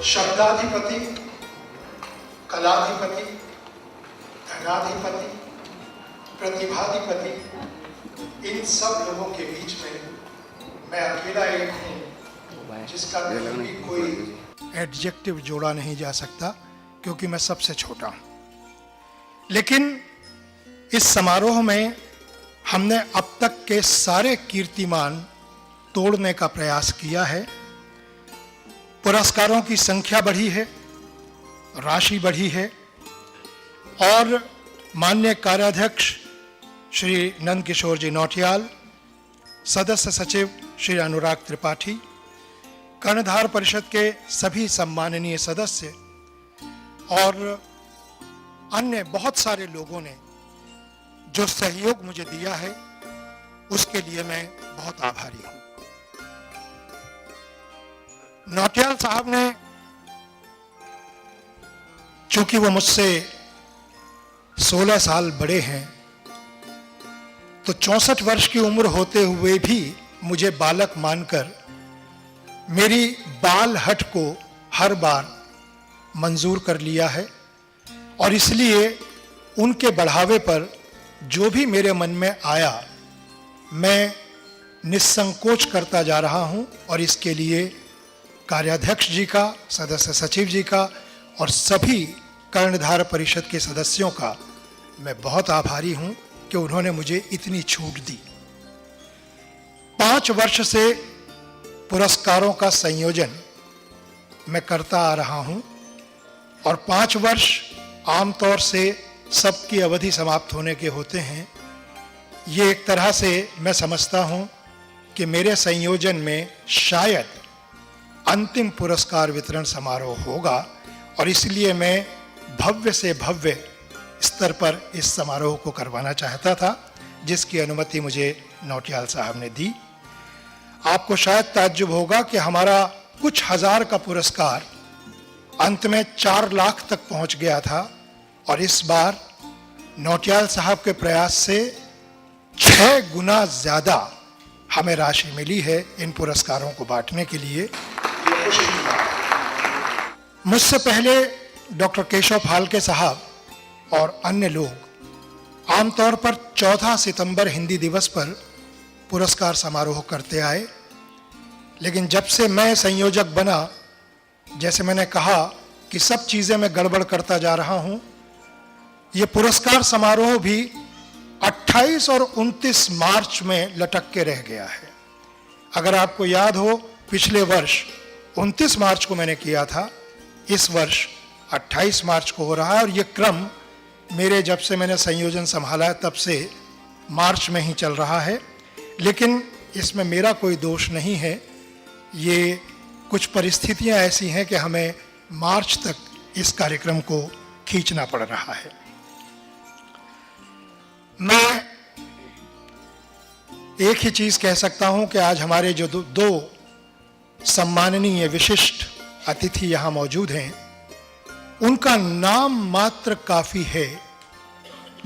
शब्दाधिपति, कलाधिपति, धनाधिपति, प्रतिभाधिपति, इन सब लोगों के बीच में मैं अकेला एक हूँ जिसका कभी भी कोई एडजेक्टिव जोड़ा नहीं जा सकता, क्योंकि मैं सबसे छोटा हूं। लेकिन इस समारोह में हमने अब तक के सारे कीर्तिमान तोड़ने का प्रयास किया है। पुरस्कारों की संख्या बढ़ी है, राशि बढ़ी है, और माननीय कार्याध्यक्ष श्री नंद किशोर जी नौटियाल, सदस्य सचिव श्री अनुराग त्रिपाठी, कर्णधार परिषद के सभी सम्माननीय सदस्य और अन्य बहुत सारे लोगों ने जो सहयोग मुझे दिया है, उसके लिए मैं बहुत आभारी हूं। नौटियाल साहब ने, चूंकि वो मुझसे 16 साल बड़े हैं, तो 64 वर्ष की उम्र होते हुए भी मुझे बालक मानकर मेरी बाल हट को हर बार मंजूर कर लिया है, और इसलिए उनके बढ़ावे पर जो भी मेरे मन में आया मैं निस्संकोच करता जा रहा हूं, और इसके लिए कार्याध्यक्ष जी का, सदस्य सचिव जी का और सभी कर्णधार परिषद के सदस्यों का मैं बहुत आभारी हूं कि उन्होंने मुझे इतनी छूट दी। 5 वर्ष से पुरस्कारों का संयोजन मैं करता आ रहा हूं, और 5 वर्ष आमतौर से सबकी अवधि समाप्त होने के होते हैं। ये एक तरह से मैं समझता हूं कि मेरे संयोजन में शायद अंतिम पुरस्कार वितरण समारोह होगा, और इसलिए मैं भव्य से भव्य स्तर पर इस समारोह को करवाना चाहता था, जिसकी अनुमति मुझे नौटियाल साहब ने दी। आपको शायद ताज्जुब होगा कि हमारा कुछ हजार का पुरस्कार अंत में 4 लाख तक पहुंच गया था, और इस बार नौटियाल साहब के प्रयास से 6 गुना ज्यादा हमें राशि मिली है इन पुरस्कारों को बांटने के लिए। मुझसे पहले डॉक्टर केशव फाल्के साहब और अन्य लोग आमतौर पर 14 सितंबर हिंदी दिवस पर पुरस्कार समारोह करते आए, लेकिन जब से मैं संयोजक बना, जैसे मैंने कहा कि सब चीजें मैं गड़बड़ करता जा रहा हूं, ये पुरस्कार समारोह भी 28 और 29 मार्च में लटक के रह गया है। अगर आपको याद हो, पिछले वर्ष 29 मार्च को मैंने किया था, इस वर्ष 28 मार्च को हो रहा है, और ये क्रम मेरे जब से मैंने संयोजन संभाला है तब से मार्च में ही चल रहा है। लेकिन इसमें मेरा कोई दोष नहीं है, ये कुछ परिस्थितियां ऐसी हैं कि हमें मार्च तक इस कार्यक्रम को खींचना पड़ रहा है। मैं एक ही चीज कह सकता हूं कि आज हमारे जो दो सम्माननीय विशिष्ट अतिथि यहां मौजूद हैं, उनका नाम मात्र काफी है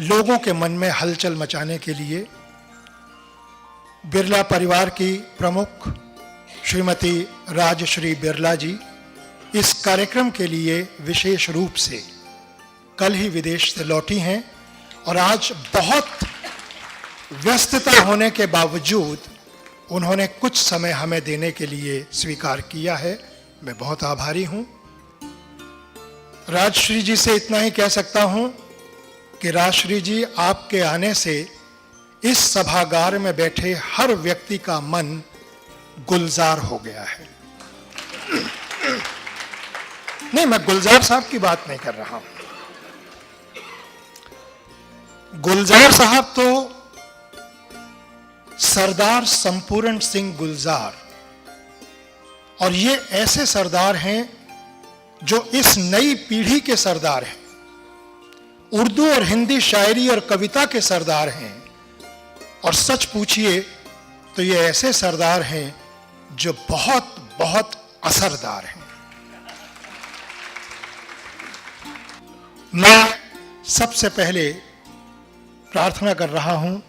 लोगों के मन में हलचल मचाने के लिए। बिरला परिवार की प्रमुख श्रीमती राजश्री बिरला जी इस कार्यक्रम के लिए विशेष रूप से कल ही विदेश से लौटी हैं, और आज बहुत व्यस्तता होने के बावजूद उन्होंने कुछ समय हमें देने के लिए स्वीकार किया है। मैं बहुत आभारी हूं। राजश्री जी से इतना ही कह सकता हूं कि राजश्री जी, आपके आने से इस सभागार में बैठे हर व्यक्ति का मन गुलजार हो गया है। नहीं, मैं गुलजार साहब की बात नहीं कर रहा हूं। गुलजार साहब तो सरदार संपूर्ण सिंह गुलजार, और ये ऐसे सरदार हैं जो इस नई पीढ़ी के सरदार हैं, उर्दू और हिंदी शायरी और कविता के सरदार हैं, और सच पूछिए तो ये ऐसे सरदार हैं जो बहुत बहुत असरदार हैं। मैं सबसे पहले प्रार्थना कर रहा हूं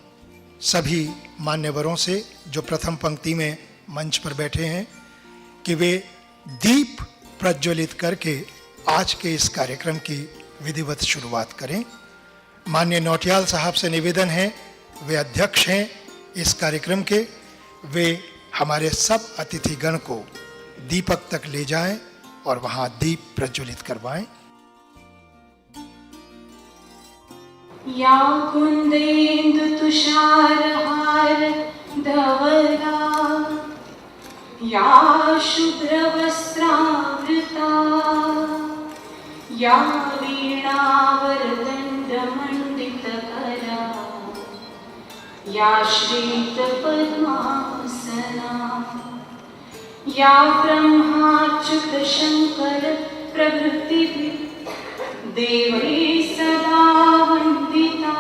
सभी मान्यवरों से जो प्रथम पंक्ति में मंच पर बैठे हैं कि वे दीप प्रज्वलित करके आज के इस कार्यक्रम की विधिवत शुरुआत करें। माननीय नौटियाल साहब से निवेदन है, वे अध्यक्ष हैं इस कार्यक्रम के, वे हमारे सब अतिथिगण को दीपक तक ले जाएं और वहां दीप प्रज्वलित करवाएं। या कुंदेन्दु तुषारहार धवला, या शुभ्रवस्त्रावृता, या वीणावरदण्डमण्डितकरा, या श्वेतपद्मासना, या ब्रह्माच्युतशङ्कर प्रभृतिभिः देवैः सदा वन्दिता,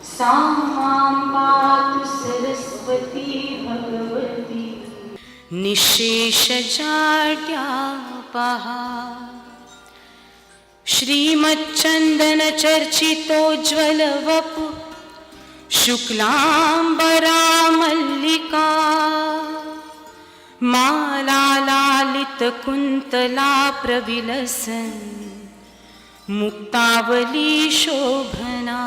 सा मां पातु सरस्वती भगवती निःशेषजाड्यापहा। श्रीमच्चन्दनचर्चितोज्ज्वलवपु शुक्लाम्बरा मल्लिका, मालालालितकुन्तला प्रविलसन् मुक्तावली शोभना,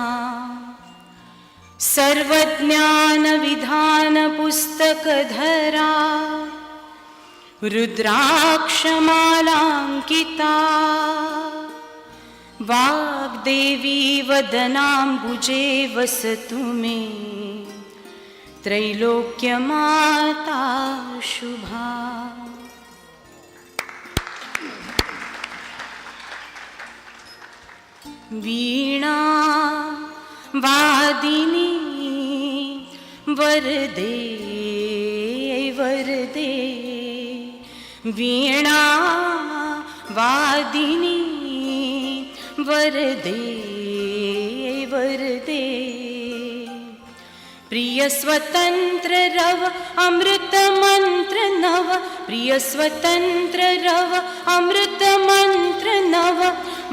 सर्वज्ञानविधानपुस्तकधरा रुद्राक्षमालाङ्किता, वाग्देवी वदनाम्बुजे वसतु मे त्रैलोक्यमाता शुभा। वीणा वादिनी वरदे वरदे, वीणा वादिनी वरदे वरदे, प्रिय स्वतंत्र रव अमृत मंत्र नव, प्रिय स्वतंत्र रव अमृत मंत्र नव,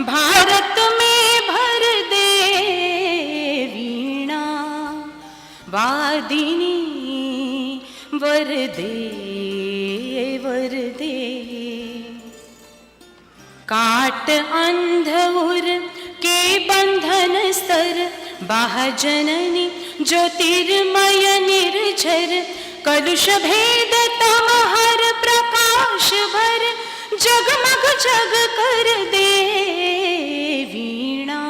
भारत में भर दे वीणा वादिनी वरदे वरदे। काट अंधउर के बंधन स्तर, बाह जननी ज्योतिर्मय निर्झर, कलुष भेद तम हर प्रकाश भर, जगमग जग कर दे वीणा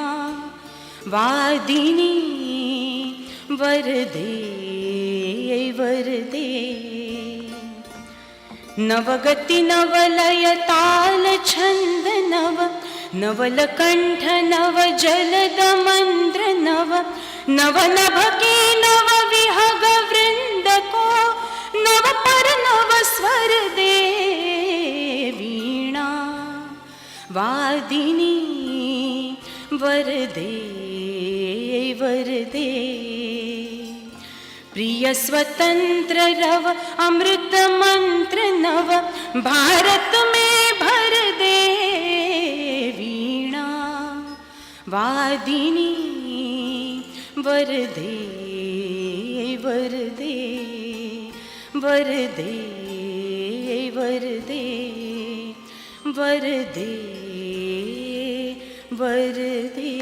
वादिनी वरदे वरदे। नवगति नवलय ताल छंद नव, नवलकंठ नव जलद मंद्र नव, नव नभ के नव विहग वृंद को, नव पर नव स्वर दे वीणा वादिनी वरदे वरदे। प्रिय स्वतंत्र रव अमृत मंत्र नव, भारत में भर दे वीणा वादिनी वरदे वरदे वरदे वरदे वरदे वरदे।